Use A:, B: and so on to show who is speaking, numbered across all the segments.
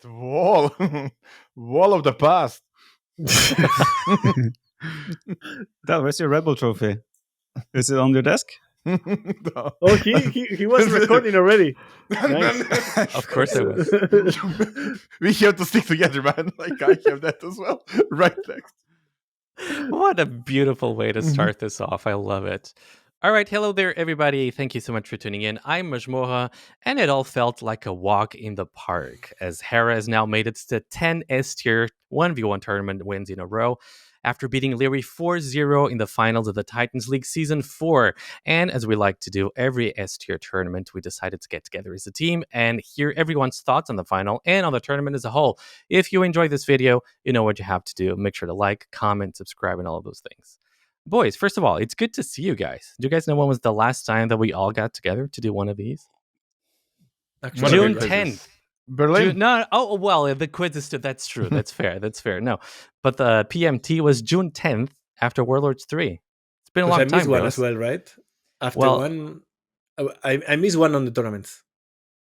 A: That wall, wall of the past.
B: Dal, where's your Red Bull trophy? Is it on your desk?
A: No.
C: Oh, he was recording already. Nice.
D: Of course I was.
A: We have to stick together, man. Like I have that as well. Right next.
D: What a beautiful way to start this off. I love it. All right, hello there, everybody. Thank you so much for tuning in. I'm Majmora, and it all felt like a walk in the park as Hera has now made it to 10 S-tier 1v1 tournament wins in a row after beating Leary 4-0 in the finals of the Titans League Season 4. And as we like to do every S-tier tournament, we decided to get together as a team and hear everyone's thoughts on the final and on the tournament as a whole. If you enjoyed this video, you know what you have to do. Make sure to like, comment, subscribe, and all of those things. Boys, first of all, it's good to see you guys. Do you guys know when was the last time that we all got together to do one of these?
C: Actually,
D: June
A: quizzes.
D: 10th.
A: Berlin.
D: Well, the quiz is that's true. That's fair. That's fair. No, but the PMT was June 10th after Warlords 3. It's been a long
C: I
D: time.
C: missed one
D: bros.
C: as well, right? After
D: Well-
C: one, I missed one on the tournaments.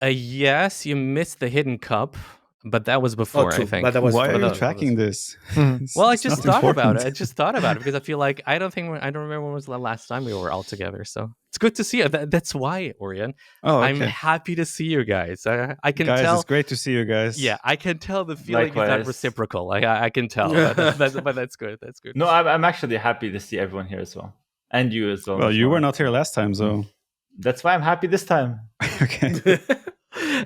D: Yes, you missed the Hidden Cup, but that was before,
C: true,
D: I think.
C: but that was
B: Why
C: for
B: are you
C: the-
B: tracking this?
D: Well, I
B: It's
D: just
B: not
D: thought about
B: important.
D: it. I just thought about it because I feel like I don't remember when was the last time we were all together. So it's good to see you. That's why, Orion.
B: Oh, okay.
D: I'm happy to see you guys. I can
B: guys,
D: tell.
B: it's great to see you guys.
D: Yeah, I can tell the feeling is not
E: Likewise.
D: reciprocal. I can tell. But that's good. That's good.
E: No, I'm actually happy to see everyone here as well, and you as well.
B: Well, you
E: Majmora.
B: were not here last time, so
E: That's why I'm happy this time.
B: okay.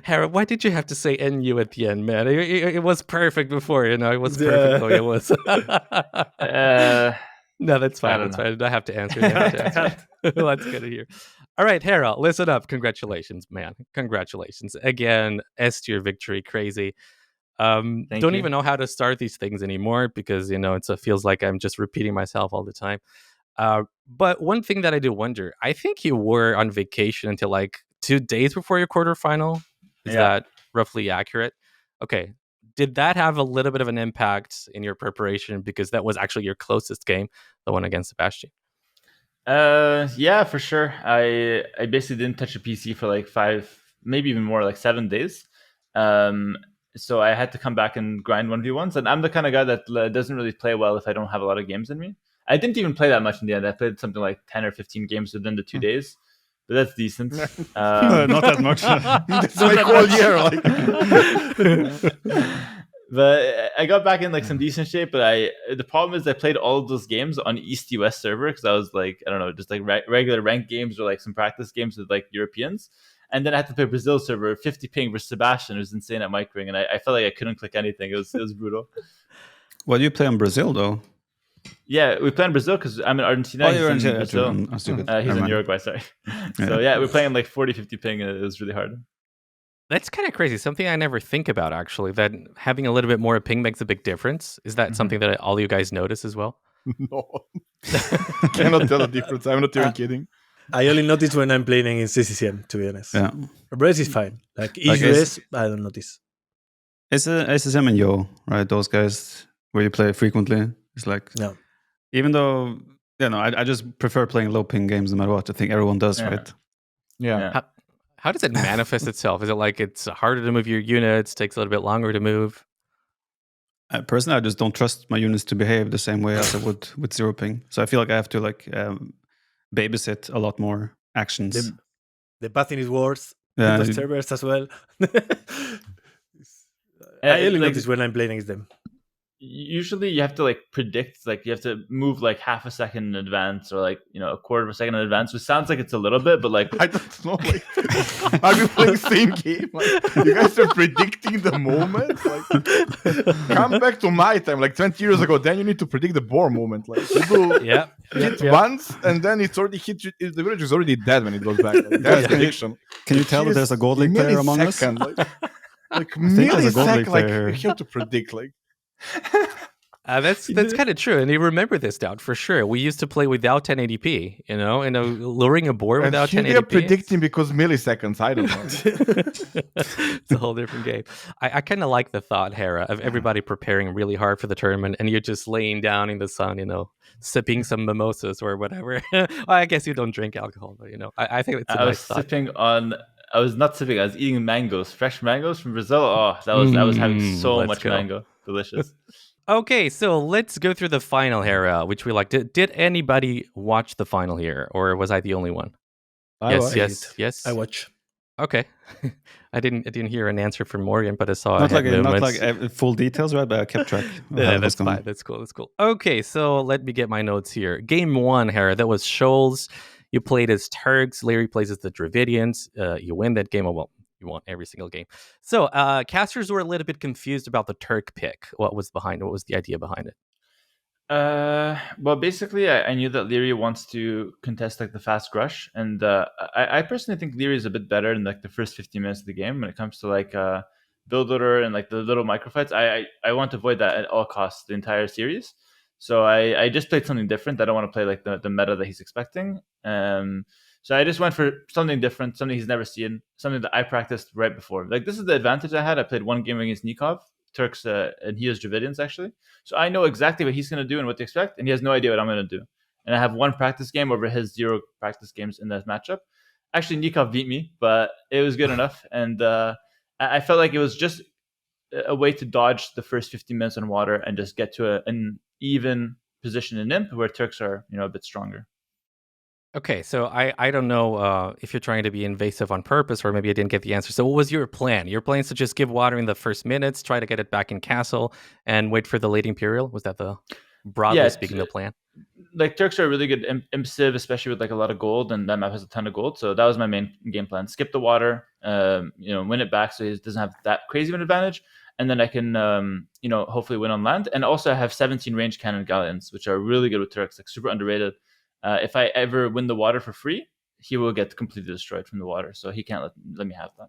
D: Hera, why did you have to say NU at the end, man? It was perfect before, It was perfect the way it was. No, that's fine.
E: I don't
D: That's
E: know.
D: fine. I have to answer. You have to answer. Let's get it here. All right, Hera, listen up. Congratulations, man. Congratulations. Again, S-tier victory. Crazy. Don't
E: you.
D: even know how to start these things anymore because, it feels like I'm just repeating myself all the time. But one thing that I do wonder, I think you were on vacation until like 2 days before your quarterfinal. Is
E: Yeah.
D: that roughly accurate? Okay. Did that have a little bit of an impact in your preparation because that was actually your closest game, the one against Sebastian?
E: Yeah, for sure. I basically didn't touch a PC for like 5, maybe even more, like 7 days. So I had to come back and grind 1v1s, and I'm the kind of guy that doesn't really play well if I don't have a lot of games in me. I didn't even play that much in the end. I played something like 10 or 15 games within the 2 days, but that's decent.
B: Not that much.
A: That's like all year. Like.
E: But I got back in like some decent shape. But the problem is I played all of those games on East US server because I was like, I don't know, just like regular ranked games or like some practice games with like Europeans. And then I had to play Brazil server 50 ping versus Sebastian, who's insane at micring, and I felt like I couldn't click anything. It was brutal.
B: Well, you play in Brazil, though.
E: Yeah, we play in Brazil because I'm in Argentina.
B: Oh,
E: he's
B: you're
E: in
B: in
E: Brazil.
B: I'm stupid.
E: He's
B: Never
E: in
B: mind.
E: Uruguay, sorry. So yeah, we're playing like 40, 50 ping, and it was really hard.
D: That's kind of crazy. Something I never think about, actually, that having a little bit more ping makes a big difference. Is that something that all you guys notice as well?
A: No. Cannot tell the difference. I'm not even kidding.
C: I only notice when I'm playing in CCCM, to be honest.
B: Yeah.
C: Brez is fine. Like
B: Like
C: EUS, I don't notice.
B: It's SSM and Yo, right? Those guys where you play frequently. It's like,
C: No.
B: even though, I just prefer playing low ping games no matter what. I think everyone does,
E: Yeah.
B: right?
A: Yeah.
D: How does it manifest itself? Is it like it's harder to move your units, takes a little bit longer to move?
B: Personally, I just don't trust my units to behave the same way as I would with zero ping. So I feel like I have to babysit a lot more actions.
C: The pathing is worse.
B: Yeah,
C: The servers as well. I only notice when I'm playing against them.
E: Usually you have to like predict, like you have to move like half a second in advance or like, a quarter of a second in advance, which sounds like it's a little bit, but like
A: I don't know. Like, are we playing the same game? Like, you guys are predicting the moment. Like, come back to my time, like 20 years ago. Then you need to predict the boar moment. Like, people hit once, and then it's already hit. The village is already dead when it goes back. Like, that's prediction.
B: Can you tell that there's a Gold League player among us?
A: Like
B: think there's a Gold League
A: millisecond, like
B: player.
A: you have to predict. Like,
D: That's kind of true, and you remember this, Doubt, for sure. We used to play without 1080p, luring a boar
A: and
D: without
A: here
D: 1080p.
A: they are predicting because milliseconds. I don't know.
D: It's a whole different game. I kind of like the thought, Hera, of everybody preparing really hard for the tournament, and you're just laying down in the sun, sipping some mimosas or whatever. Well, I guess you don't drink alcohol, but I think it's a
E: I was
D: nice thought.
E: sipping on I was not sipping. I was eating mangoes, fresh mangoes from Brazil. Oh, I was having so
D: let's
E: much
D: go.
E: mango. Delicious.
D: Okay, so let's go through the final Hera, which we like. Did anybody watch the final here, or was I the only one?
C: I watched.
D: Yes.
F: I watch.
D: Okay. I didn't hear an answer from Morgan, but I saw
B: Not
D: head
B: like
D: movements.
B: full details, right? But I kept track. Of how
D: Yeah,
B: it was
D: that's
B: going.
D: fine. That's cool. Okay, so let me get my notes here. Game 1, Hera, that was Shoals. You played as Turks. Larry plays as the Dravidians. You win that game. Well, you won every single game. So casters were a little bit confused about the Turk pick. What was behind it? What was the idea behind it?
E: Well, basically, I knew that Leary wants to contest like the fast rush, and I personally think Leary is a bit better in like the first 15 minutes of the game when it comes to like build order and like the little microfights. I want to avoid that at all costs the entire series. So I just played something different. I don't want to play like the meta that he's expecting. So I just went for something different, something he's never seen, something that I practiced right before. Like this is the advantage I had. I played one game against Nikov, Turks, and he is Dravidians actually. So I know exactly what he's going to do and what to expect, and he has no idea what I'm going to do. And I have one practice game over his 0 practice games in that matchup. Actually, Nikov beat me, but it was good enough. And I felt like it was just a way to dodge the first 15 minutes on water and just get to an even position in Imp where Turks are, a bit stronger.
D: Okay, so I don't know if you're trying to be invasive on purpose or maybe I didn't get the answer. So what was your plan? Your plan is to just give water in the first minutes, try to get it back in castle, and wait for the late Imperial? Was that the, broadly speaking, the plan?
E: Like Turks are really good imp civ, especially with like a lot of gold, and that map has a ton of gold. So that was my main game plan. Skip the water, win it back so he doesn't have that crazy of an advantage. And then I can, hopefully win on land. And also I have 17 range cannon galleons, which are really good with Turks, like super underrated. If I ever win the water for free, he will get completely destroyed from the water. So he can't let me have that.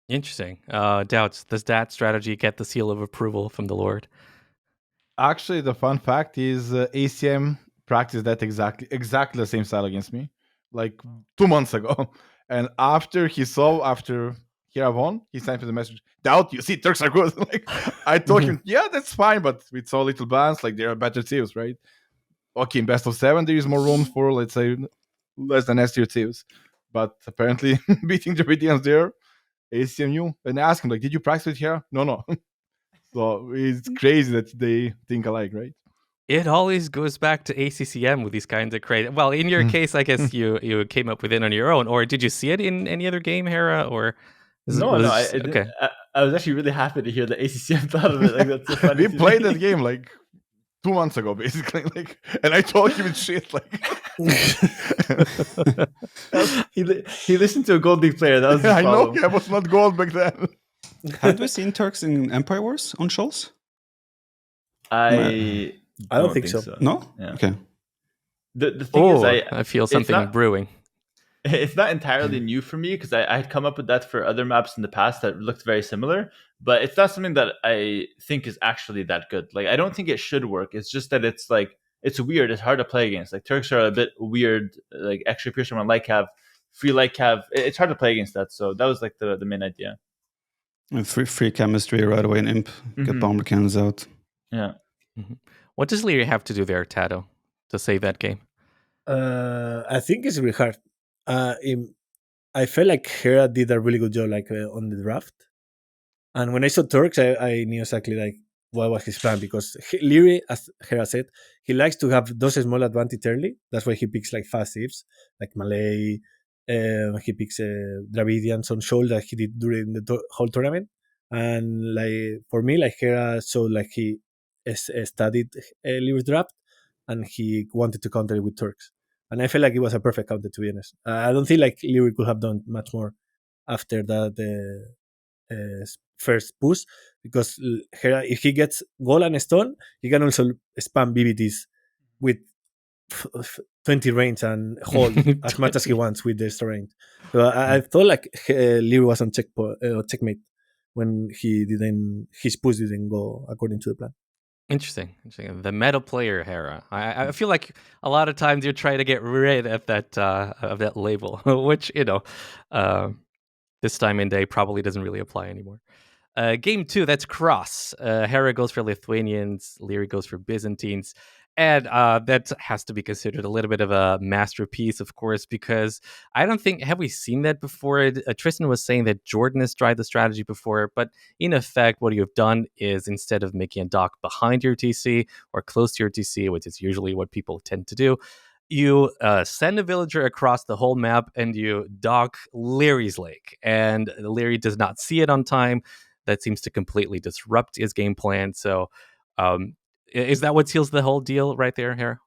D: Interesting. Doubts, does that strategy get the seal of approval from the Lord?
A: Actually, the fun fact is ACM practiced that exactly the same style against me, like 2 months ago. And after Hera won, he sent me the message, doubt you, see, Turks are good. Like, I told him, yeah, that's fine, but with so little balance, like, there are better teams, right? Okay, in best of 7, there is more room for, let's say, less than S tier teams. But apparently, beating the Dravidians there, ACMU, and I asked him, like, did you practice with Hera? No. So it's crazy that they think alike, right?
D: It always goes back to ACCM with these kinds of crazy. Well, in your case, I guess you came up with it on your own, or did you see it in any other game, Hera? Or
E: okay. I was actually really happy to hear that ACCM thought of it. Like that's so funny.
A: We played that game like 2 months ago, basically. Like, and I told him it's shit. Like,
E: he listened to a Gold League player. That was
A: I know. I was not gold back then.
B: Have we seen Turks in Empire Wars on Shoals?
E: I
C: don't think so.
B: No?
E: Yeah.
B: Okay.
E: The thing is,
D: I feel something brewing.
E: It's not entirely new for me because I had come up with that for other maps in the past that looked very similar, but it's not something that I think is actually that good. Like, I don't think it should work. It's just that it's like, it's weird. It's hard to play against. Like, Turks are a bit weird, like extra piercer on light cav, free light cav. It's hard to play against that. So that was like the main idea.
B: And free chemistry right away in Imp. Get bomber cannons out.
E: Yeah.
D: Mm-hmm. What does Leary have to do there, Tato, to save that game?
F: I think it's really hard. I felt like Hera did a really good job, like on the draft. And when I saw Turks, I knew exactly like what was his plan, because Leary, as Hera said, he likes to have those small advantage early. That's why he picks like fast ifs, like Malay. He picks Dravidians on Shoal that he did during the whole tournament. And like for me, like Hera showed like he studied Leary's draft, and he wanted to counter it with Turks. And I felt like it was a perfect counter, to be honest. I don't think like Leary could have done much more after that first push, because Hera, if he gets gold and stone, he can also spam BBTs with 20 range and hold as much as he wants with the range. So I thought like Leary was on checkmate when his push didn't go according to the plan.
D: Interesting. The meta player, Hera. I feel like a lot of times you're trying to get rid of that label, which this time in day probably doesn't really apply anymore. Game 2, that's cross. Hera goes for Lithuanians, Leary goes for Byzantines. And that has to be considered a little bit of a masterpiece, of course, because I don't think, have we seen that before? Tristan was saying that Jordan has tried the strategy before, but in effect, what you've done is instead of making a dock behind your TC or close to your TC, which is usually what people tend to do, you send a villager across the whole map and you dock Leary's Lake. And Leary does not see it on time. That seems to completely disrupt his game plan. So, is that what seals the whole deal right there, Hera?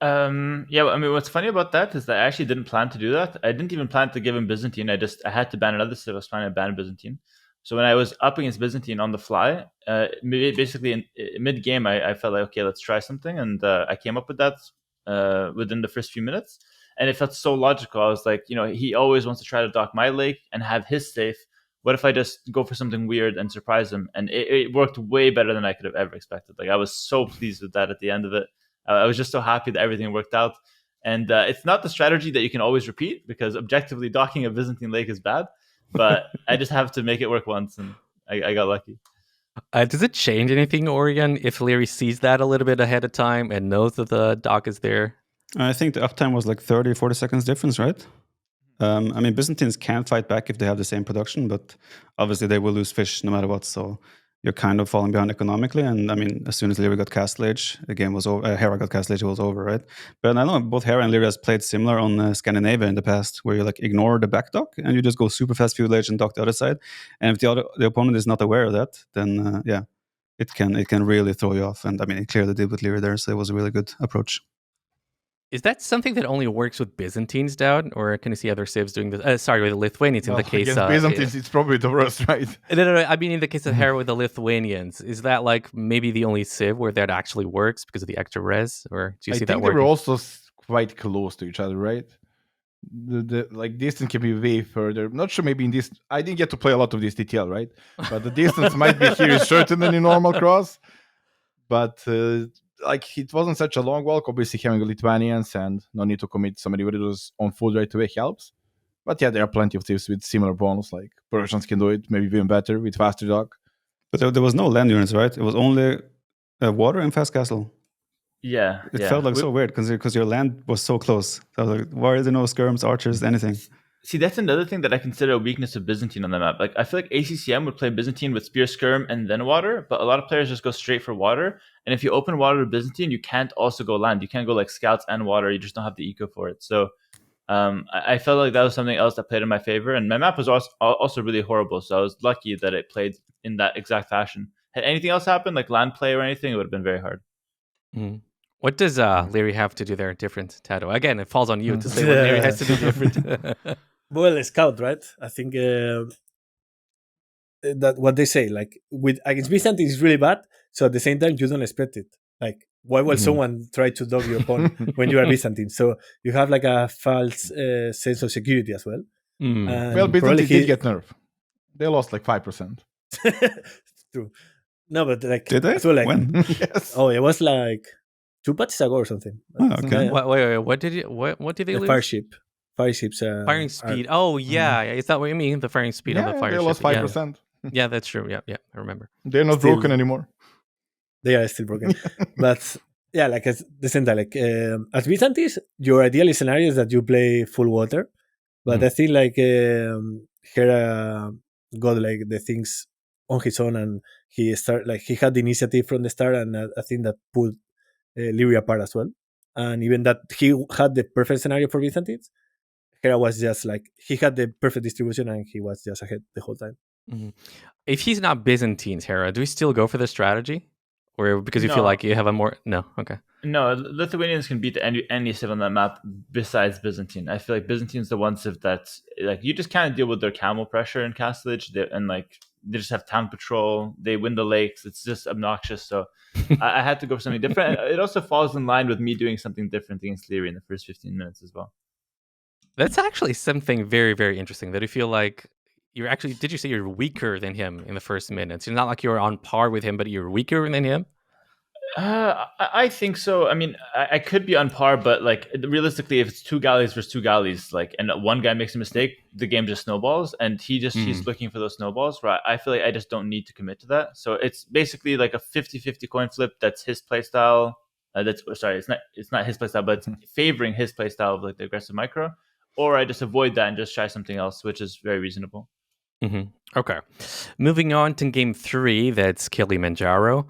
E: Yeah, I mean, what's funny about that is that I actually didn't plan to do that. I didn't even plan to give him Byzantine. I had to ban another civ. I was planning to ban Byzantine. So when I was up against Byzantine on the fly, basically in mid game, I felt like, okay, let's try something, and I came up with that within the first few minutes, and it felt so logical. I was like, he always wants to try to dock my lake and have his safe. What if I just go for something weird and surprise him? And it worked way better than I could have ever expected. Like I was so pleased with that at the end of it. I was just so happy that everything worked out. And it's not the strategy that you can always repeat because objectively docking a Byzantine lake is bad. But I just have to make it work once, and I got lucky.
D: Does it change anything, Oregon, if Leary sees that a little bit ahead of time and knows that the dock is there?
B: I think the uptime was like 30, 40 seconds difference, right? I mean, Byzantines can fight back if they have the same production, but obviously they will lose fish no matter what. So you're kind of falling behind economically. And I mean, as soon as Leary got Castle Age, the game was over. Hera got Castle Age, it was over, right? But I know both Hera and Leary has played similar on Scandinavia in the past, where you like ignore the back dock and you just go super fast feudal age and dock the other side. And if the opponent is not aware of that, then yeah, it can really throw you off. And I mean, it clearly did with Leary there, so it was a really good approach.
D: Is that something that only works with Byzantines, Dowd? Or can you see other civs doing this? Sorry, with the Lithuanians in the case.
A: Against Byzantines, it's probably the worst, right?
D: No. I mean, in the case of Hera with the Lithuanians, is that like maybe the only civ where that actually works because of the extra res? Or do you see that
A: I think they
D: working?
A: were also quite close to each other, right? The like distance can be way further. I'm not sure, maybe in this, I didn't get to play a lot of this TTL, right? But the distance might be here is shorter than in normal cross. But like it wasn't such a long walk. Obviously, having Lithuanians and no need to commit so many videos on food right away helps. But yeah, there are plenty of tips with similar bonus. Like Persians can do it, maybe even better with faster dock.
B: But there was no land units, right? It was only water and fast castle.
E: Yeah,
B: It felt like so weird because your land was so close. So I was like, why are there no skirms, archers, anything?
E: See, that's another thing that I consider a weakness of Byzantine on the map. Like, I feel like ACCM would play Byzantine with spear, skirm, and then water, but a lot of players just go straight for water. And if you open water to Byzantine, you can't also go land. You can't go like scouts and water. You just don't have the eco for it. So I felt like that was something else that played in my favor. And my map was also really horrible. So I was lucky that it played in that exact fashion. Had anything else happened, like land play or anything, it would have been very hard.
D: Mm. What does Leary have to do there different, Tado? Again, it falls on you to say what Leary has to do different.
F: Well, scout, right? I think that what they say, like with against Byzantine is really bad. So at the same time, you don't expect it. Like, why will someone try to dog your opponent when you are Byzantine? So you have like a false sense of security as well.
A: Well, Byzantine did get nerfed. They lost like 5%.
F: True. No, but like,
B: did they?
F: So like,
B: when?
A: Yes.
F: Oh, it was like 2 patches ago or something.
B: Oh, okay.
D: Wait, what did they
F: the
D: lose?
F: Fire ships.
D: Firing speed. Yeah. Is that what you mean? The firing speed on the fire
A: they
D: ship.
A: lost 5%.
D: Yeah, that's true. Yeah, I remember.
A: They're not
F: Still
A: broken anymore.
F: They are still broken. But yeah, like at the same time, like as Byzantines, your ideal scenario is that you play full water. But I think like Hera got like the things on his own, and he had the initiative from the start, and I think that pulled Leary apart as well. And even that he had the perfect scenario for Byzantines, Hera was just like, he had the perfect distribution and he was just ahead the whole time.
D: Mm-hmm. If he's not Byzantines, Hera, do we still go for the strategy? Or because you feel like you have a more... No, okay.
E: No, Lithuanians can beat any civ on that map besides Byzantine. I feel like Byzantine's the one civ that, like, you just can't deal with their camel pressure in Castlage, and like they just have town patrol. They win the lakes. It's just obnoxious. So I had to go for something different. It also falls in line with me doing something different against Leary in the first 15 minutes as well.
D: That's actually something very, very interesting. That you feel like you're actually... Did you say you're weaker than him in the first minutes? It's not like you're on par with him, but you're weaker than him?
E: I think so. I mean, I could be on par, but like realistically, if it's 2 galleys versus 2 galleys, like, and one guy makes a mistake, the game just snowballs, and he's looking for those snowballs. Right? I feel like I just don't need to commit to that. So it's basically like a 50-50 coin flip. That's his playstyle. That's sorry, it's not his playstyle, but it's favoring his playstyle of like the aggressive micro, or I just avoid that and just try something else, which is very reasonable.
D: Okay. Moving on to game 3, that's Kilimanjaro.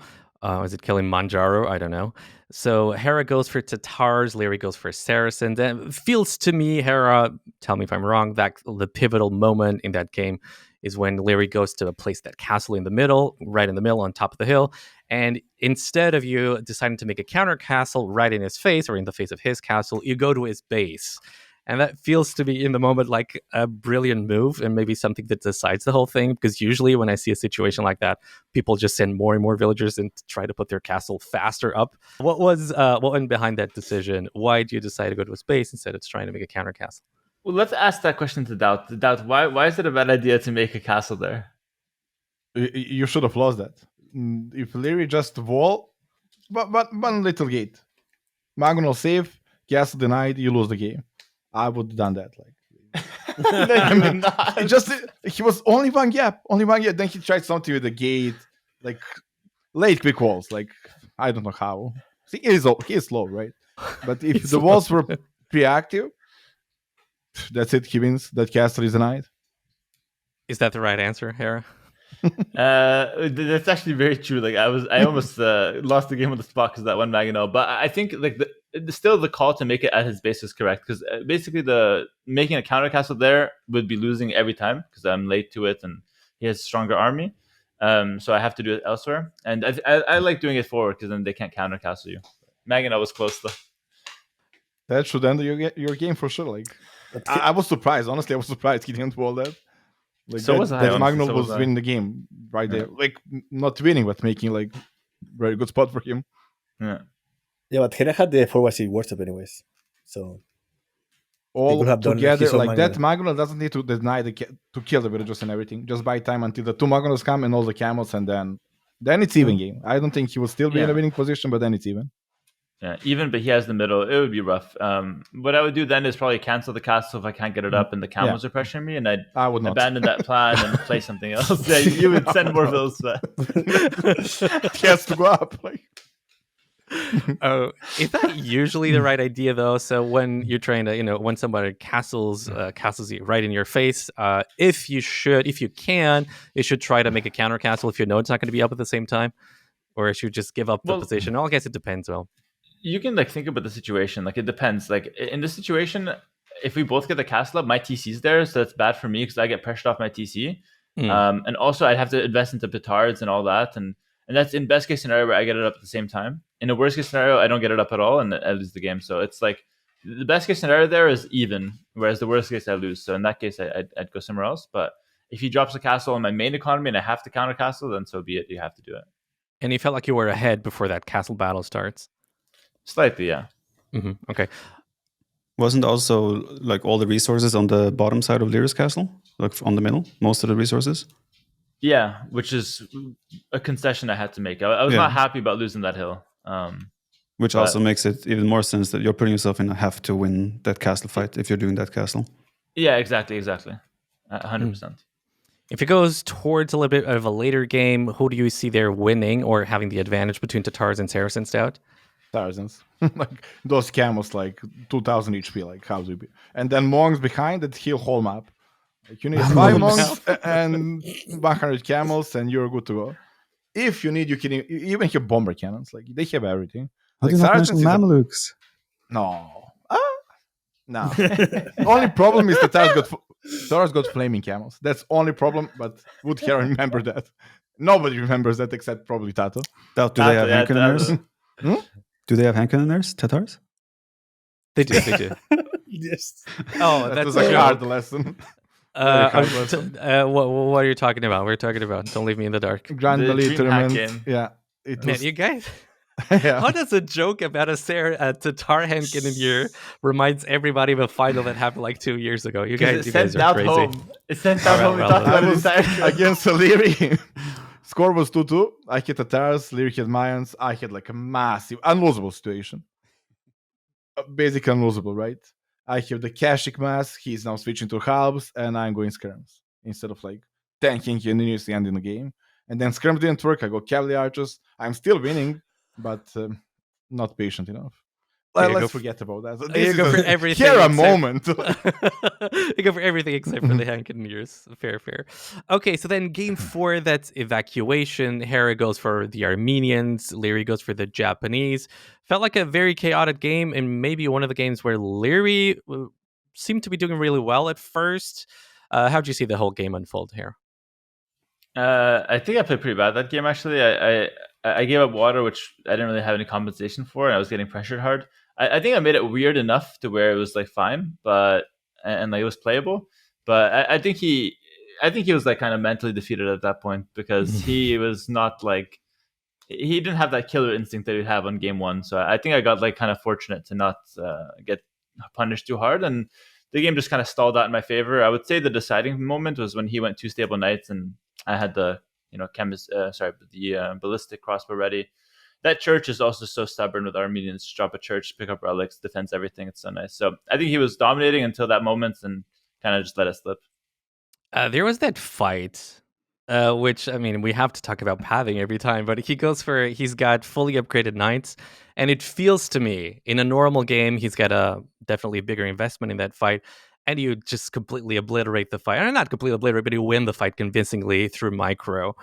D: Is it Kilimanjaro? I don't know. So Hera goes for Tatars, Leary goes for Saracens. And it feels to me, Hera, tell me if I'm wrong, that the pivotal moment in that game is when Leary goes to place that castle in the middle, right in the middle on top of the hill. And instead of you deciding to make a counter castle right in his face or in the face of his castle, you go to his base. And that feels to me in the moment like a brilliant move and maybe something that decides the whole thing. Because usually when I see a situation like that, people just send more and more villagers and try to put their castle faster up. What went behind that decision? Why do you decide to go to a space instead of trying to make a counter castle?
E: Well, let's ask that question to Doubt. Doubt, why is it a bad idea to make a castle there?
A: You should have lost that. If Leary just wall, but one little gate, Magnol save, castle denied, you lose the game. I would have done that. He was only one gap. Then he tried something with the gate, like late quick walls. Like I don't know how. He is slow, right? But if the walls were pre-active, that's it. He wins. That castle is denied.
E: Is that the right answer, Hera? That's actually very true. Like I almost lost the game on the spot because that one Maginot. But I think like still the call to make it at his base is correct because basically the making a counter castle there would be losing every time because I'm late to it and he has a stronger army. So I have to do it elsewhere. And I like doing it forward because then they can't counter castle you. Maginot was close though.
A: That should end your game for sure. Like I was surprised. Honestly, I was surprised he didn't wall that. Like
E: so was I.
A: That Magnol was winning the game right there. Like not winning, but making like very good spot for him.
F: Yeah, but Hera had the forward seat worst up anyways. So
A: all together, like that Magnol doesn't need to deny to kill the villagers and everything. Just buy time until the 2 Magnols come and all the camels, and then it's even game. I don't think he will still be in a winning position, but then it's even.
E: Yeah, even, but he has the middle. It would be rough. What I would do then is probably cancel the castle if I can't get it up and the camels are pressuring me, and
A: I would not
E: abandon that plan and play something else. Yeah, you would send more bills.
A: He has to go up. Like.
D: Oh, is that usually the right idea though? So when you're trying to, when somebody castles you right in your face, if you can, you should try to make a counter castle if you know it's not going to be up at the same time, or if you just give up the position. I guess it depends. Well,
E: you can think about the situation. Like it depends. Like in this situation, if we both get the castle up, my TC's there, so that's bad for me because I get pressured off my TC. And also I'd have to invest into petards and all that, and that's in best case scenario where I get it up at the same time. In a worst case scenario, I don't get it up at all and I lose the game. So it's like the best case scenario there is even, whereas the worst case I lose. So in that case, I'd go somewhere else. But if he drops a castle on my main economy and I have to counter castle, then so be it. You have to do it.
D: And you felt like you were ahead before that castle battle starts.
E: Slightly, yeah.
D: Okay.
B: Wasn't also like all the resources on the bottom side of Lyra's castle, like on the middle, most of the resources?
E: Yeah, which is a concession I had to make. I was not happy about losing that hill.
B: Which also makes it even more sense that you're putting yourself in a have to win that castle fight if you're doing that castle.
E: Yeah, exactly. 100%.
D: If it goes towards a little bit of a later game, who do you see there winning or having the advantage between Tatars and Saracens, Stout?
A: Saracens. Like those camels, like 2000 HP, like how do you be? And then monks behind that heal whole map. Like you need 5 monks and 100 camels, and you're good to go. If you need, you can even have bomber cannons. Like they have everything.
B: How
A: like
B: do you not mention Mamelukes?
A: No. Only problem is the Tatars got flaming camels. That's only problem. But would Hera remember that? Nobody remembers that except probably Tato.
B: Do they have hand cannoners? Do they have hand cannoners, Tatars?
D: They do.
F: Yes.
A: Oh, that was a hard lesson.
D: What are you talking about? We're talking about Don't Leave Me in the Dark.
A: Grand Melee tournament. Yeah.
D: Man, you guys. How does a joke about a Tatar hand cannon year reminds everybody of a final that happened like 2 years ago? You guys are crazy.
E: Home. It sent out home.
A: Against Leary. Score was 2-2. I hit Tatars, Leary hit Mayans. I had like a massive, unlosable situation. Basically unlosable, right? I have the Kashik mass. He's now switching to halves, and I'm going skirms instead of like tanking and nearly ending the game. And then skirm didn't work. I go Cavalry Archers. I'm still winning, but not patient enough.
D: You
A: Let's
D: go
A: forget about that.
D: You
A: This
D: go
A: is
D: for
A: a
D: everything.
A: Hera
D: except-
A: moment.
D: You go for everything except for the Hankeneers. Fair. Okay, so then game 4, that's evacuation. Hera goes for the Armenians. Leary goes for the Japanese. Felt like a very chaotic game, and maybe one of the games where Leary seemed to be doing really well at first. How'd you see the whole game unfold here?
E: I think I played pretty bad that game actually. I gave up water, which I didn't really have any compensation for, and I was getting pressured hard. I think I made it weird enough to where it was like fine, but and like it was playable. But I think he was like kind of mentally defeated at that point because he was not like he didn't have that killer instinct that he'd have on game 1. So I think I got like kind of fortunate to not get punished too hard, and the game just kind of stalled out in my favor. I would say the deciding moment was when he went 2 stable knights and I had the ballistic crossbow ready. That church is also so stubborn with Armenians. Just drop a church, pick up relics, defends everything. It's so nice. So I think he was dominating until that moment and kind of just let it slip.
D: There was that fight, which, I mean, we have to talk about pathing every time, but he's got fully upgraded knights, and it feels to me, in a normal game, he's got a definitely bigger investment in that fight, and you just completely obliterate the fight. Or not completely obliterate, but you win the fight convincingly through micro.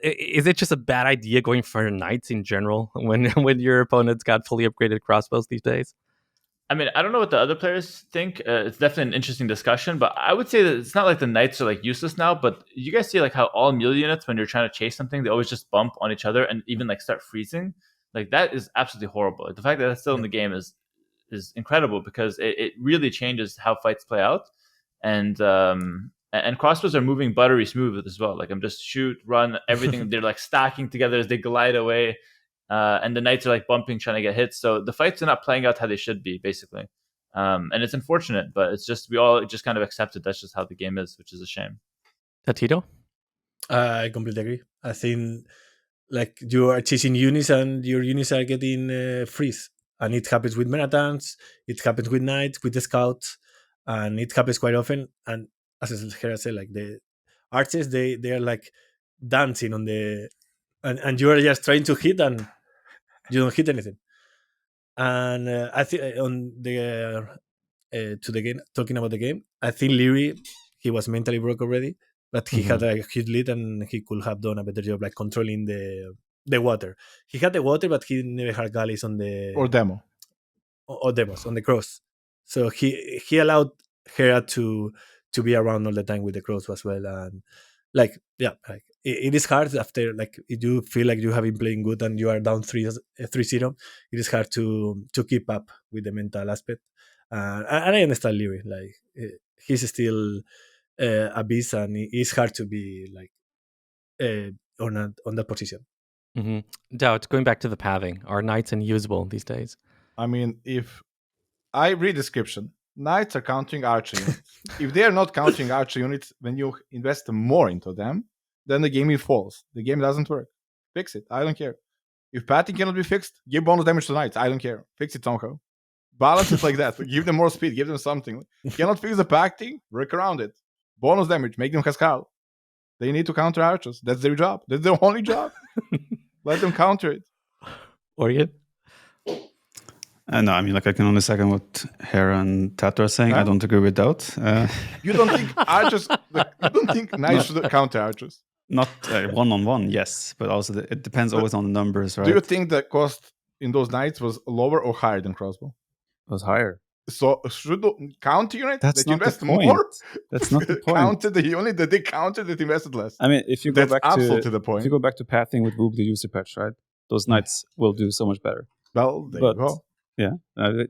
D: Is it just a bad idea going for knights in general when your opponent's got fully upgraded crossbows these days?
E: I mean, I don't know what the other players think. It's definitely an interesting discussion, but I would say that it's not like the knights are like useless now. But you guys see like how all melee units, when you're trying to chase something, they always just bump on each other and even like start freezing. Like that is absolutely horrible. The fact that that's still in the game is incredible because it really changes how fights play out. And crossbows are moving buttery smooth as well. Like I'm just shoot, run, everything. They're like stacking together as they glide away. And the knights are like bumping, trying to get hits. So the fights are not playing out how they should be, basically. And it's unfortunate, but it's just we all just kind of accepted that's just how the game is, which is a shame.
D: Tatito?
F: I completely agree. I think like you are chasing units and your units are getting freeze, and it happens with Menatans, it happens with knights, with the scouts, and it happens quite often. And as Hera said, like the archers, they are like dancing on the, and you are just trying to hit and you don't hit anything. And I think on the to the game, talking about the game, I think Leary, he was mentally broke already, but he had a huge lead and he could have done a better job like controlling the water. He had the water, but he never had galleys on the
A: Or demo.
F: or demos on the cross. So he allowed Hera to be around all the time with the cross as well. And like it is hard after like if you feel like you have been playing good and you are down 3-0, it is hard to keep up with the mental aspect. And I understand Leary, like he's still a beast, and it's hard to be like on that position.
D: Doubt, going back to the pathing, are knights unusable these days?
A: I mean, if I read description, knights are counting archer units. If they are not counting archer units, when you invest more into them, then the game falls. The game doesn't work. Fix it. I don't care. If pathing cannot be fixed, give bonus damage to knights. I don't care. Fix it somehow. Balance it like that. Give them more speed. Give them something. Cannot fix the pathing? Work around it. Bonus damage. Make them Cascal. They need to counter archers. That's their job. That's their only job. Let them counter it.
D: Oregon?
B: No, I mean, like I can only second what Hera and Tato are saying.
A: Huh?
B: I don't agree with that.
A: You don't think archers? You don't think knights should counter archers?
B: Not one-on-one, yes, but also it depends always on the numbers, right?
A: Do you think the cost in those knights was lower or higher than crossbow?
B: It was higher.
A: So should the counter unit
B: That's
A: that you
B: not the
A: invest
B: point.
A: more
B: That's not the point.
A: counter the unit that they counted that invested less?
B: I mean, if you go
A: That's
B: back
A: absolutely
B: to
A: the point.
B: if you go back to pathing with Woobly user patch, right? Those knights will do so much better.
A: Well, there
B: But
A: you go.
B: yeah,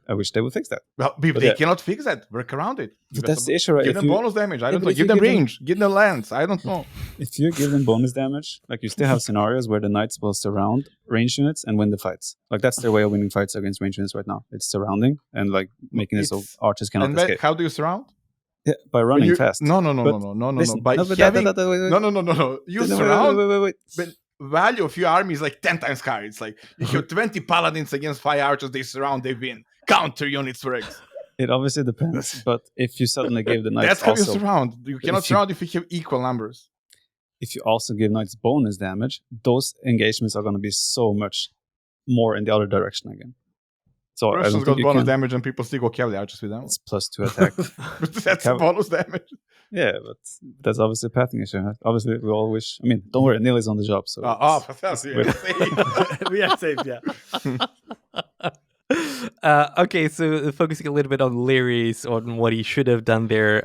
B: I wish they would fix that.
A: Well, if
B: but
A: they
B: yeah.
A: cannot fix that, work around it.
B: But that's the issue, right?
A: Give
B: If
A: them
B: you,
A: bonus damage. I
B: Yeah,
A: don't
B: but
A: know.
B: if you
A: Give them
B: give them-
A: range. Give them lance. I don't know.
B: if you give them bonus damage, like you still have scenarios where the knights will surround range units and win the fights. Like that's their way of winning fights against range units right now. It's surrounding and like making it so
A: It's-
B: archers cannot
A: And
B: escape.
A: how do you surround?
B: Yeah, by
A: When
B: running
A: you-
B: fast.
A: No.
B: But listen,
A: By
B: no, but
A: having...
B: wait.
A: No. You
B: Wait,
A: surround...
B: wait.
A: But value of your army is like 10 times higher. It's like you have 20 paladins against 5 archers, they surround, they win. Counter units works.
B: It obviously depends, but if you suddenly give the knights
A: That's how
B: also,
A: you surround. You cannot
B: if you-
A: surround if you have equal numbers.
B: if you also give knights bonus damage, those engagements are going to be so much more in the other direction again. So I
A: Russians
B: don't
A: got
B: think you
A: bonus
B: can.
A: damage and people still go cavalry archers with them.
B: It's +2 attack.
A: But that's
B: Cav-
A: bonus damage.
B: Yeah, but that's obviously a pathing issue. Obviously, we all wish. I mean, don't worry, Neil is on the job, so
A: But that's
B: we're-
F: We are safe, yeah.
D: Okay, so focusing a little bit on Leary's, on what he should have done there,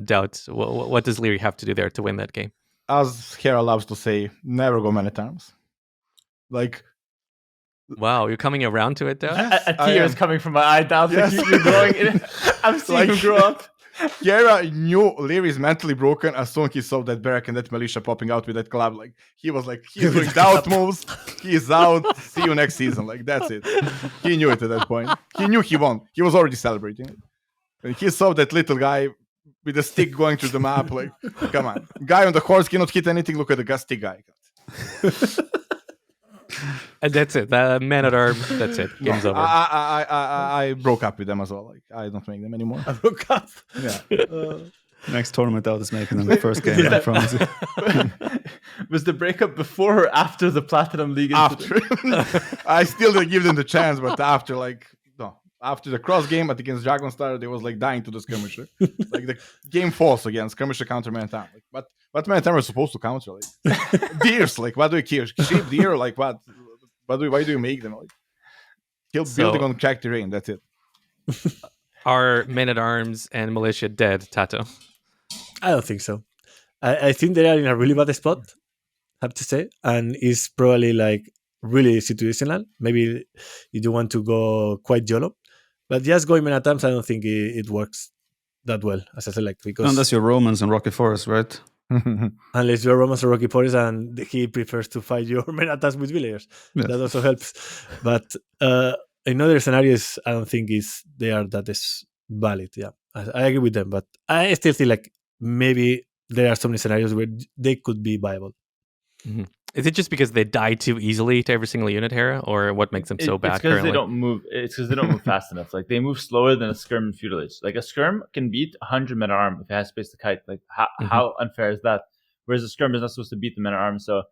D: Doubt. What does Leary have to do there to win that game?
A: As Hera loves to say, never go many times. Like,
D: Wow, you're coming around to it, Doubt?
A: Yes,
E: A
A: I
E: tear
A: am.
E: is coming from my eye down.
A: Yes.
E: You're growing. I'm seeing him grow up.
A: Hera knew Leary is mentally broken as soon as he saw that Barrack and that militia popping out with that club. Like, he was like, he's doing doubt moves. He's out. See you next season. Like, that's it. He knew it at that point. He knew he won. He was already celebrating it. When he saw that little guy with a stick going through the map, like, come on. Guy on the horse cannot hit anything. Look at the stick guy.
D: And that's it. Man at arms. That's it. Game's over.
A: I broke up with them as well. Like, I don't make them anymore.
F: I broke up.
A: Yeah.
B: next tournament out is making them the first game. I promise you.
E: Was the breakup before or after the Platinum League incident?
A: After. I still didn't give them the chance, but after, like, no. After the cross game against Dragonstar, they was like dying to the skirmisher. Like the game falls again, skirmisher counter Mantam. Like, what Mantam was supposed to counter? Like deers, like what do you kill? Sheep, deer, like what? Why do you make them? Like kill building on cracked terrain. That's it.
D: Are men at arms and militia dead, Tato?
F: I don't think so. I think they are in a really bad spot, I have to say, and it's probably like really situational. Maybe you do want to go quite YOLO, but just going many times, I don't think it works that well as I select, because
B: Unless you're Romans and Rocky Forest, right?
F: unless you're Romans or Rocky Forest and he prefers to fight your men attacks with villagers,
B: Yes.
F: that also helps. But in other scenarios, I don't think they are that is valid. Yeah, I agree with them, but I still feel like maybe there are so many scenarios where they could be viable.
D: Mm-hmm. Is it just because they die too easily to every single unit, Hera, or what makes them so bad?
E: It's because they don't move. It's because they don't move fast enough. Like they move slower than a skirm and feudal age. Like a skirm can beat 100 men at arm if it has space to kite. Like how unfair is that? Whereas a skirm is not supposed to beat the men at arm. So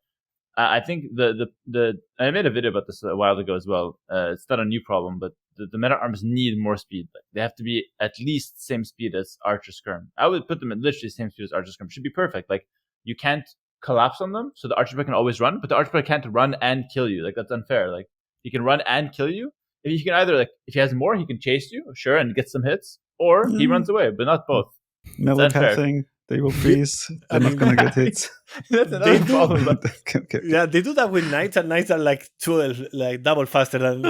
E: I think the I made a video about this a while ago as well. It's not a new problem, but the men at arms need more speed. Like they have to be at least same speed as archer skirm. I would put them at literally same speed as archer skirm. Should be perfect. Like you can't collapse on them, so the archer can always run, but the archer can't run and kill you. Like that's unfair. Like he can run and kill you. If he can either, like if he has more, he can chase you, sure, and get some hits, or he runs away, but not both.
B: Metal
E: unfair.
B: thing. They will freeze. They're not gonna get hits.
E: That's another problem.
B: Okay.
F: Yeah, they do that with knights, and knights are like 12, like double faster than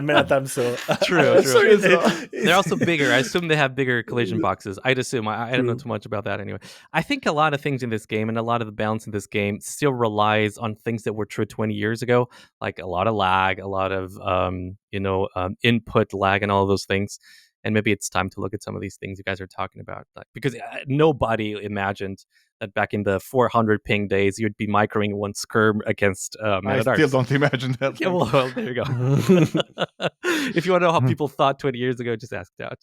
F: men at arms. So
D: True.
F: Sorry,
D: They're also bigger. I assume they have bigger collision boxes. I'd assume. I don't know too much about that anyway. I think a lot of things in this game and a lot of the balance in this game still relies on things that were true 20 years ago, like a lot of lag, a lot of input lag, and all of those things. And maybe it's time to look at some of these things you guys are talking about, like, because nobody imagined that back in the 400 ping days you'd be microing one skirm against
A: I
D: men-at-arms.
A: still don't imagine that.
D: Yeah, well, there you go. If you want to know how people thought 20 years ago, just ask Doubt.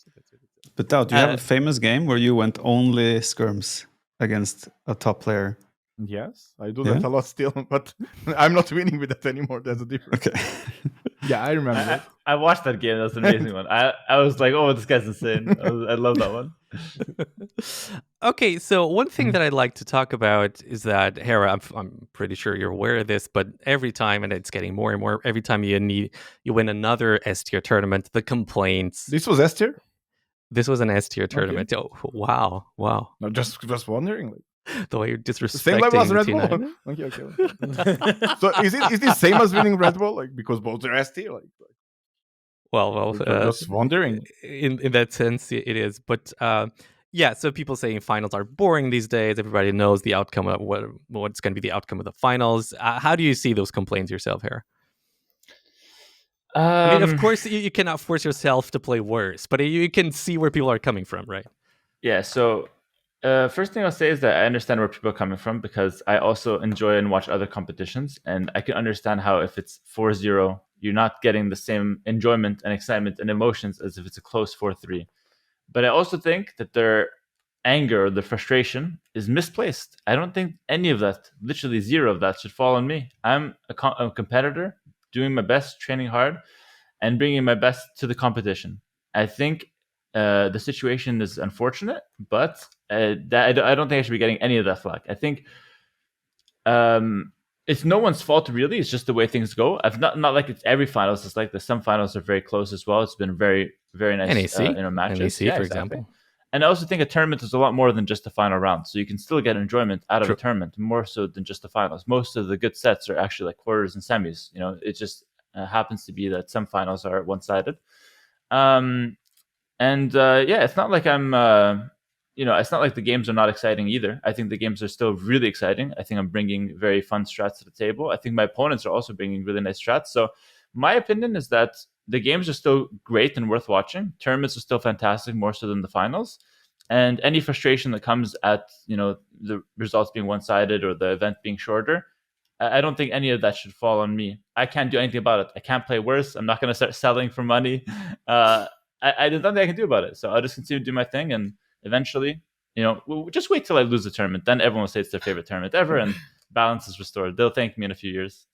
B: But Doubt, you have a famous game where you went only skirms against a top player.
A: Yes, I do that a lot still, but I'm not winning with that anymore. There's a difference.
B: Okay.
A: Yeah, I remember that.
E: I watched that game. That was an amazing one. I was like, oh, this guy's insane. I love that one.
D: Okay, so one thing that I'd like to talk about is that, Hera, I'm pretty sure you're aware of this, but every time, and it's getting more and more, every time you win another S tier tournament, the complaints.
A: This was S tier?
D: This was an S tier tournament. Okay. Oh, wow.
A: No, just wondering. Like,
D: the way you're disrespecting
A: same level as Red
D: T9.
A: Bull. Okay. So is it the same as winning Red Bull? Like because both are S tier? Like
D: Well,
A: just wondering.
D: In that sense, it is. But yeah, so people saying finals are boring these days. Everybody knows the outcome of what's going to be the outcome of the finals. How do you see those complaints yourself, Hera? I mean, of course, you cannot force yourself to play worse, but you can see where people are coming from, right?
E: Yeah, so first thing I'll say is that I understand where people are coming from, because I also enjoy and watch other competitions, and I can understand how if it's 4-0, you're not getting the same enjoyment and excitement and emotions as if it's a close 4-3. But I also think that their anger or the frustration is misplaced. I don't think any of that, literally zero of that, should fall on me. I'm a competitor. doing my best, training hard, and bringing my best to the competition. I think the situation is unfortunate, but I don't think I should be getting any of that flack. I think it's no one's fault really. It's just the way things go. I've not like it's every finals. It's like some finals are very close as well. It's been very nice
D: NEC,
E: matches.
D: NEC, for example.
E: And I also think a tournament is a lot more than just the final round. So you can still get enjoyment out of
D: True.
E: a tournament, more so than just the finals. Most of the good sets are actually like quarters and semis. It just happens to be that some finals are one-sided. It's not like I'm it's not like the games are not exciting either. I think the games are still really exciting. I think I'm bringing very fun strats to the table. I think my opponents are also bringing really nice strats. So my opinion is that the games are still great and worth watching. Tournaments are still fantastic, more so than the finals. And any frustration that comes at the results being one-sided or the event being shorter, I don't think any of that should fall on me. I can't do anything about it. I can't play worse. I'm not going to start selling for money. There's nothing I can do about it. So I'll just continue to do my thing, and eventually, we'll just wait till I lose the tournament. Then everyone will say it's their favorite tournament ever, and balance is restored. They'll thank me in a few years.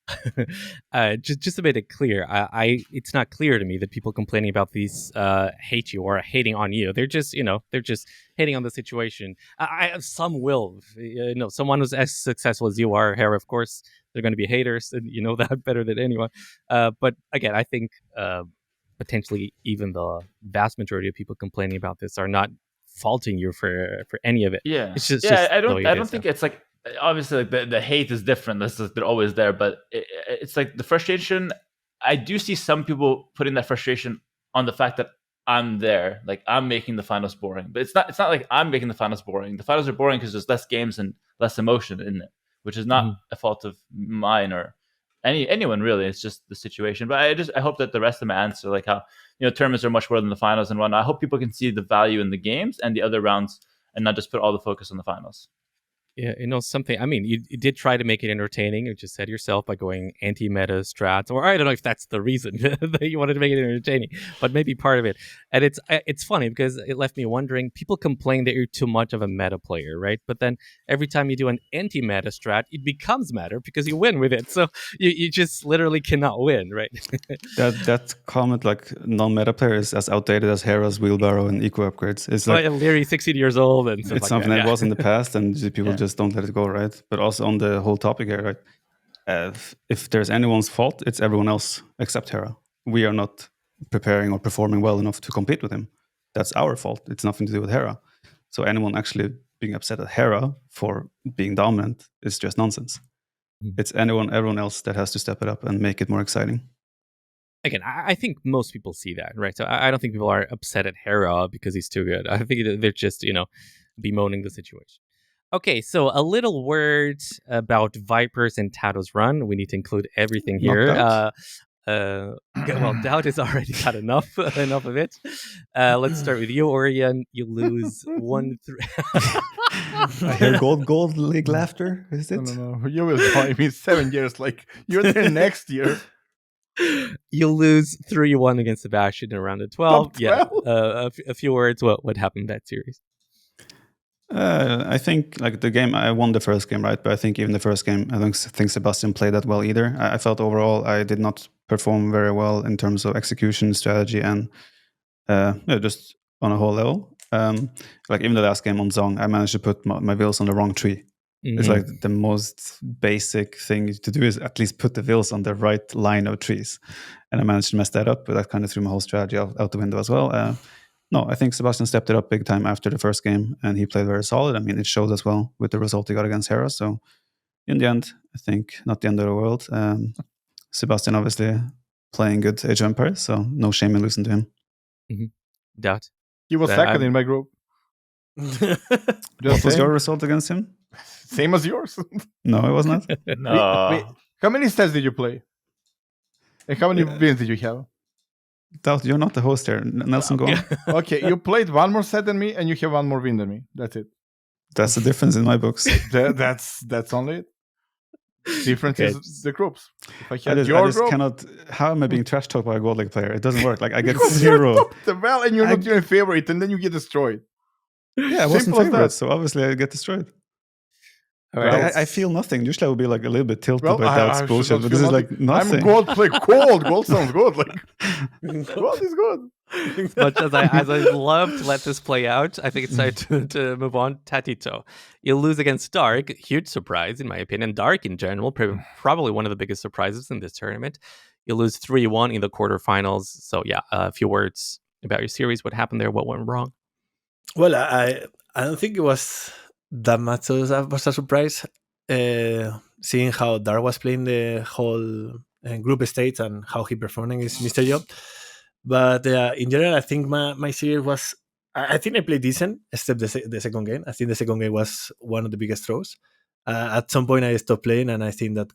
D: Just to make it clear, it's not clear to me that people complaining about these hate you or hating on you. They're just hating on the situation. Some will, someone who's as successful as you are, Hera, of course, they're going to be haters, and you know that better than anyone. But again, I think potentially even the vast majority of people complaining about this are not faulting you for any of it.
E: Yeah,
D: it's just
E: I don't think it's like, obviously like the hate is different. They're always there, but it's like the frustration. I do see some people putting that frustration on the fact that I'm there, like I'm making the finals boring. But it's not like I'm making the finals boring. The finals are boring because there's less games and less emotion in it, which is not a fault of mine or anyone really. It's just the situation. But I hope that the rest of my answer, like how tournaments are much more than the finals and whatnot. I hope people can see the value in the games and the other rounds and not just put all the focus on the finals.
D: Yeah, something. I mean, you did try to make it entertaining. You just said yourself by going anti-meta strats, or I don't know if that's the reason that you wanted to make it entertaining, but maybe part of it. And it's funny because it left me wondering. People complain that you're too much of a meta player, right? But then every time you do an anti-meta strat, it becomes meta because you win with it. So you just literally cannot win, right?
B: that comment, like non-meta player, is as outdated as Hera's wheelbarrow and eco upgrades. It's like
D: Larry 16 years old, and
B: it's
D: like
B: something that was in the past, and people just don't let it go, right? But also on the whole topic here, right? If there's anyone's fault, it's everyone else except Hera. We are not preparing or performing well enough to compete with him. That's our fault. It's nothing to do with Hera. So anyone actually being upset at Hera for being dominant is just nonsense. It's everyone else that has to step it up and make it more exciting.
D: Again, I think most people see that, right? So I don't think people are upset at Hera because he's too good. I think they're just, bemoaning the situation. Okay, so a little word about Vipers and Tato's run. We need to include everything here. Well, Doubt has already got enough of it. Let's start with you, Orion. You lose 1-3.
B: I hear gold league laughter. Is it?
A: No. You will join me 7 years. Like you're there next year.
D: You lose 3-1 against Sebastian in round of 12.
A: Top 12?
D: Yeah, a few words. What happened that series?
B: I think like the game, I won the first game, right? But I think even the first game, I don't think Sebastian played that well either. I felt overall I did not perform very well in terms of execution, strategy, and just on a whole level. Like even the last game on Zong, I managed to put my wheels on the wrong tree. It's like the most basic thing to do is at least put the wheels on the right line of trees. And I managed to mess that up, but that kind of threw my whole strategy out the window as well. No, I think Sebastian stepped it up big time after the first game, and he played very solid. I mean, it showed as well with the result he got against Hera. So in the end, I think not the end of the world. Sebastian obviously playing good Age of Empires, so no shame in losing to him.
D: Doubt.
A: He was second in my group.
B: What was your result against him?
A: Same as yours.
B: No, it was not.
E: No.
A: Wait, how many sets did you play? And how many wins did you have?
B: Doubt, you're not the host here. Nelson, go on.
A: Okay, you played one more set than me, and you have one more win than me. That's it.
B: That's the difference in my books.
A: That's only it. Difference is the groups. If I had
B: I just cannot. How am I being trash talked by a Gold League player? It doesn't work. Like I get zero.
A: Well, and you're not your favorite, and then you get destroyed.
B: Yeah, I wasn't favorite, so obviously I get destroyed.
D: All right.
B: I feel nothing. Usually I would be like a little bit tilted
A: Well,
B: by Doubt's
A: I should
B: bullshit,
A: not
B: but
A: feel
B: this is
A: nothing.
B: like nothing.
A: I'm gold play. Gold sounds good. Like gold is good.
D: As much as I'd love to let this play out, I think it's time to move on. Tatito, you lose against Dark. Huge surprise, in my opinion. Dark, in general, probably one of the biggest surprises in this tournament. You lose 3-1 in the quarterfinals. So, yeah, a few words about your series. What happened there? What went wrong?
F: Well, I don't think it was that much of a surprise, seeing how Dark was playing the whole group stage and how he performed against Mr. Job. But in general, I think my series was. I think I played decent, except the second game. I think the second game was one of the biggest throws. At some point, I stopped playing, and I think that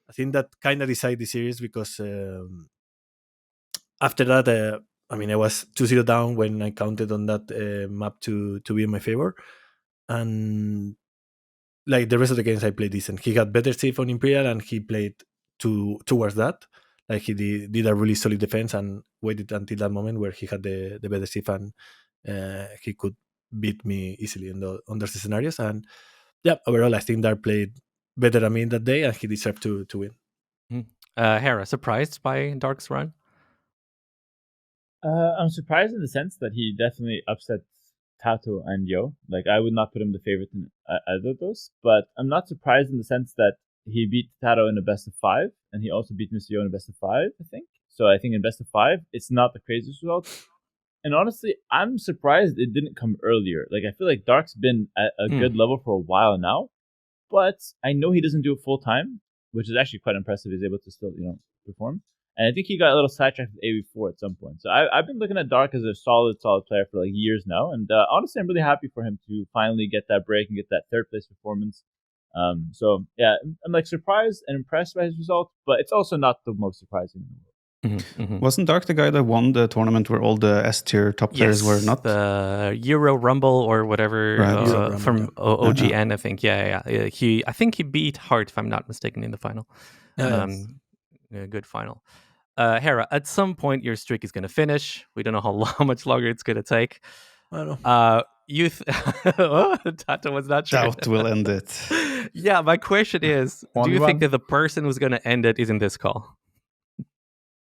F: I think that kind of decided the series because after that, I mean, I was 2-0 down when I counted on that map to be in my favor, and like the rest of the games, I played decent. He had better save on Imperial, and he played towards that. Like he did a really solid defense and waited until that moment where he had the better save and he could beat me easily on those scenarios. And yeah, overall, I think Dark played better than me that day, and he deserved to win.
D: Hera, surprised by Dark's run?
E: I'm surprised in the sense that he definitely upset Tato and Yo. Like, I would not put him the favorite in either of those, but I'm not surprised in the sense that he beat Tato in a best of 5, and he also beat Mr. Yo in a best of 5, I think. So I think in best of 5, it's not the craziest result. And honestly, I'm surprised it didn't come earlier. Like, I feel like Dark's been at a good level for a while now, but I know he doesn't do it full time, which is actually quite impressive. He's able to still, perform. And I think he got a little sidetracked with AV4 at some point. So I've been looking at Dark as a solid player for like years now. And honestly, I'm really happy for him to finally get that break and get that third place performance. So yeah, I'm like surprised and impressed by his result, but it's also not the most surprising in the world.
B: Wasn't Dark the guy that won the tournament where all the S tier top players were not?
D: The Euro Rumble or whatever
B: Right.
D: from OGN, I think. Yeah. I think he beat Hart, if I'm not mistaken, in the final. A good final. Hera, at some point your streak is going to finish. We don't know how much longer it's going to take.
F: I don't know.
D: Tato was not sure.
B: Doubt will end it.
D: Yeah, my question is, do you think that the person who's going to end it is in this call?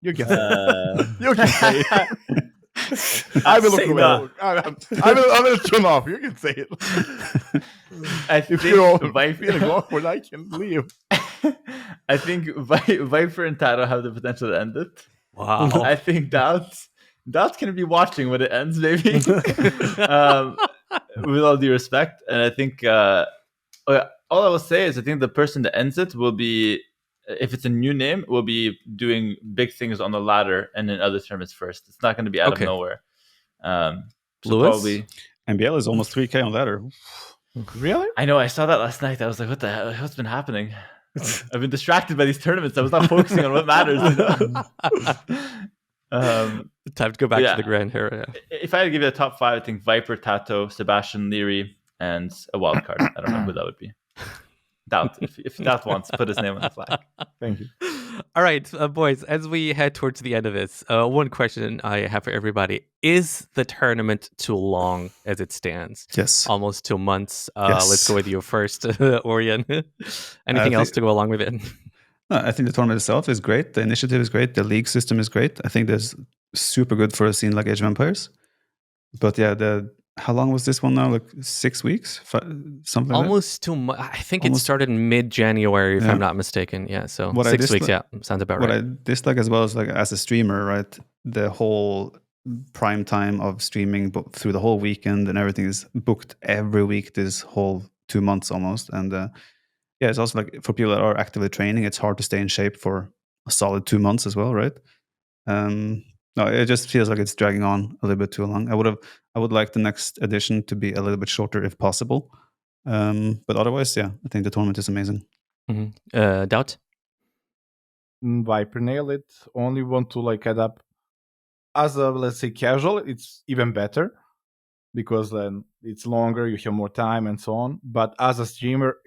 A: You can say it. You can say it. I will look away. I will turn off. You can say it. If you're feeling awkward, I can leave.
E: I think Viper and Tato have the potential to end it.
D: Wow.
E: I think Doubt's going to be watching when it ends, maybe. With all due respect. And I think all I will say is I think the person that ends it will be, if it's a new name, will be doing big things on the ladder and in other tournaments first. It's not going to be out of nowhere.
D: Lewis?
E: Probably.
B: MBL is almost 3K on ladder.
A: Really?
E: I know. I saw that last night. I was like, what the hell? What's been happening? I've been distracted by these tournaments. I was not focusing on what matters.
D: Time to go back to the Grand Hera.
E: If I had to give you a top 5, I think Viper, Tato, Sebastian, Leary, and a wild card. I don't know who that would be. Doubt. If Doubt wants, put his name on the flag.
A: Thank you.
D: All right, boys, as we head towards the end of this, one question I have for everybody. Is the tournament too long as it stands?
B: Yes.
D: Almost 2 months.
B: Yes.
D: Let's go with you first, Orion. Anything else to go along with it?
B: I think the tournament itself is great. The initiative is great. The league system is great. I think that's super good for a scene like Age of Empires. But yeah, how long was this one now? Like 6 weeks? Something like
D: Almost 2 months. I think it started in mid-January, if I'm not mistaken. Yeah, so 6 weeks, sounds about right.
B: What I dislike as well is, like, as a streamer, right, the whole prime time of streaming through the whole weekend and everything is booked every week this whole 2 months almost. And yeah, it's also like for people that are actively training, it's hard to stay in shape for a solid 2 months as well, right? No, it just feels like it's dragging on a little bit too long. I would like the next edition to be a little bit shorter if possible. But otherwise, yeah, I think the tournament is amazing.
D: Doubt?
A: Viper nailed it. Only want to add up. As a, let's say, casual, it's even better because then it's longer, you have more time and so on. But as a streamer,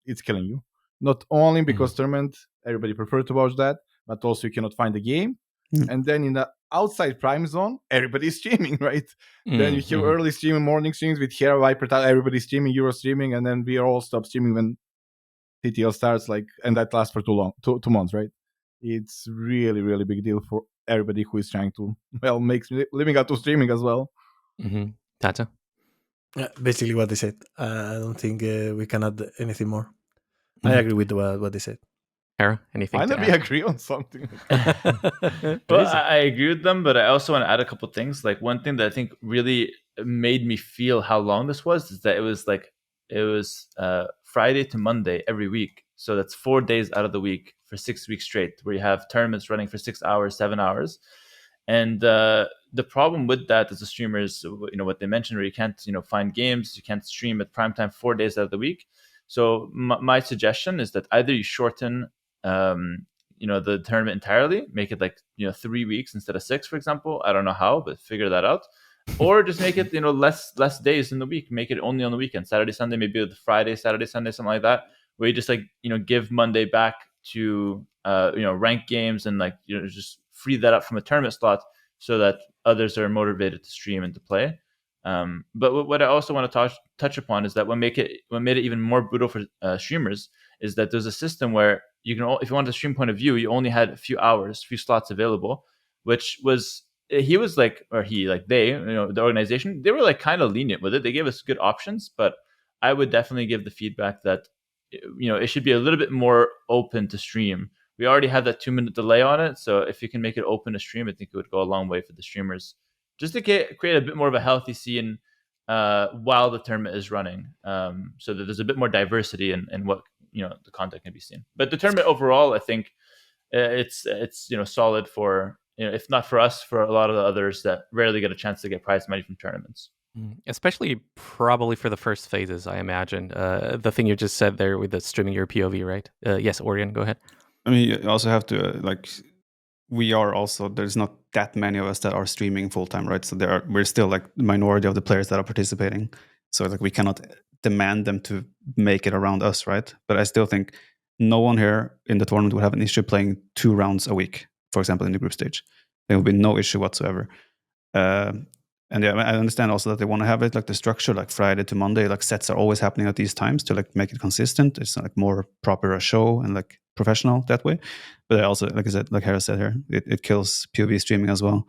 A: it's killing you. Not only because tournament, everybody prefer to watch that, but also you cannot find the game. And then outside Prime Zone, everybody's streaming, right? Then you hear
D: Mhm.
A: early streaming, morning streams with Hera, Viper, everybody's streaming, Euro streaming, and then we all stop streaming when TTL starts, and that lasts for too long, 2 months, right? It's really, really big deal for everybody who is trying to, make living out of streaming as well.
D: Mm-hmm. Tata?
F: Basically what they said. I don't think we can add anything more. I
D: Mhm.
F: agree with what they said.
D: Hera, anything to
A: Finally
D: add?
A: agree on something.
E: Well,
D: Crazy.
E: I agree with them, but I also want to add a couple things. Like one thing that I think really made me feel how long this was is that it was Friday to Monday every week. So that's 4 days out of the week for 6 weeks straight, where you have tournaments running for 6 hours, 7 hours. And the problem with that as a streamer is, what they mentioned, where you can't, find games, you can't stream at prime time 4 days out of the week. So my suggestion is that either you shorten the tournament entirely, make it 3 weeks instead of 6, for example. I don't know how, but figure that out. Or just make it less days in the week, make it only on the weekend, Saturday, Sunday, maybe the Friday, Saturday, Sunday, something like that, where you just give Monday back to ranked games, and just free that up from a tournament slot so that others are motivated to stream and to play. But what I also want to touch upon is that what made it even more brutal for streamers is that there's a system where you can, if you want a stream point of view, you only had a few slots available, which was they, the organization, they were kind of lenient with it. They gave us good options, but I would definitely give the feedback that it should be a little bit more open to stream. We already have that 2-minute delay on it, so if you can make it open to stream, I think it would go a long way for the streamers, just to create a bit more of a healthy scene while the tournament is running, so that there's a bit more diversity in what the content can be seen. But the tournament overall, I think it's solid for, if not for us, for a lot of the others that rarely get a chance to get prize money from tournaments.
D: Especially probably for the first phases, I imagine. The thing you just said there with the streaming your POV, right? Yes, Orion, go ahead.
B: I mean, you also have to we are also, there's not that many of us that are streaming full time, right? So we're still the minority of the players that are participating. So we cannot demand them to make it around us, right? But I still think no one here in the tournament would have an issue playing 2 rounds a week, for example, in the group stage. There will be no issue whatsoever. And yeah, I understand also that they want to have it the structure, Friday to Monday, sets are always happening at these times to make it consistent. It's more proper a show and professional that way. But I also, like I said, like Hera said here, it kills POV streaming as well,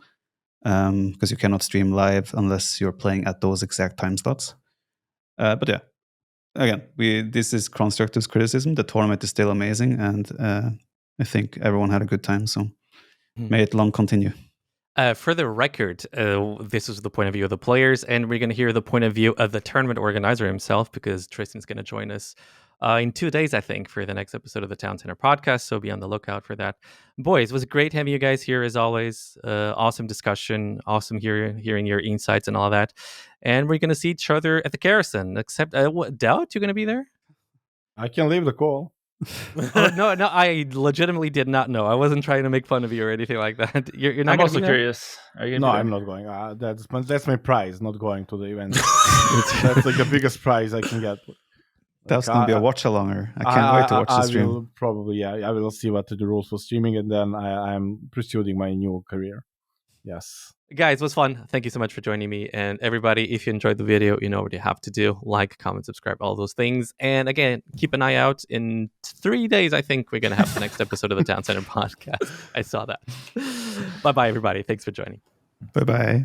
B: because you cannot stream live unless you're playing at those exact time slots. But yeah, again, this is constructive criticism. The tournament is still amazing, and I think everyone had a good time. So may it long continue.
D: For the record, this is the point of view of the players, and we're going to hear the point of view of the tournament organizer himself, because Tristan's going to join us in 2 days, I think, for the next episode of the Town Center podcast. So be on the lookout for that. Boys, it was great having you guys here as always. Awesome discussion. Awesome hearing your insights and all that. And we're going to see each other at the Garrison. Except, Doubt, you're going to be there?
A: I can leave the call.
D: No, I legitimately did not know. I wasn't trying to make fun of you or anything like that. You're not.
E: I'm also curious. Are you?
A: No, I'm not going. That's my prize. Not going to the event. That's the biggest prize I can get.
B: That's gonna be a watch alonger. I can't wait to watch the stream.
A: Will probably, I will see what the rules for streaming, and then I'm pursuing my new career. Yes.
D: Guys, it was fun. Thank you so much for joining me. And everybody, if you enjoyed the video, you know what you have to do. Like, comment, subscribe, all those things. And again, keep an eye out. In 3 days, I think we're going to have the next episode of the Town Center podcast. I saw that. Bye-bye, everybody. Thanks for joining.
B: Bye-bye.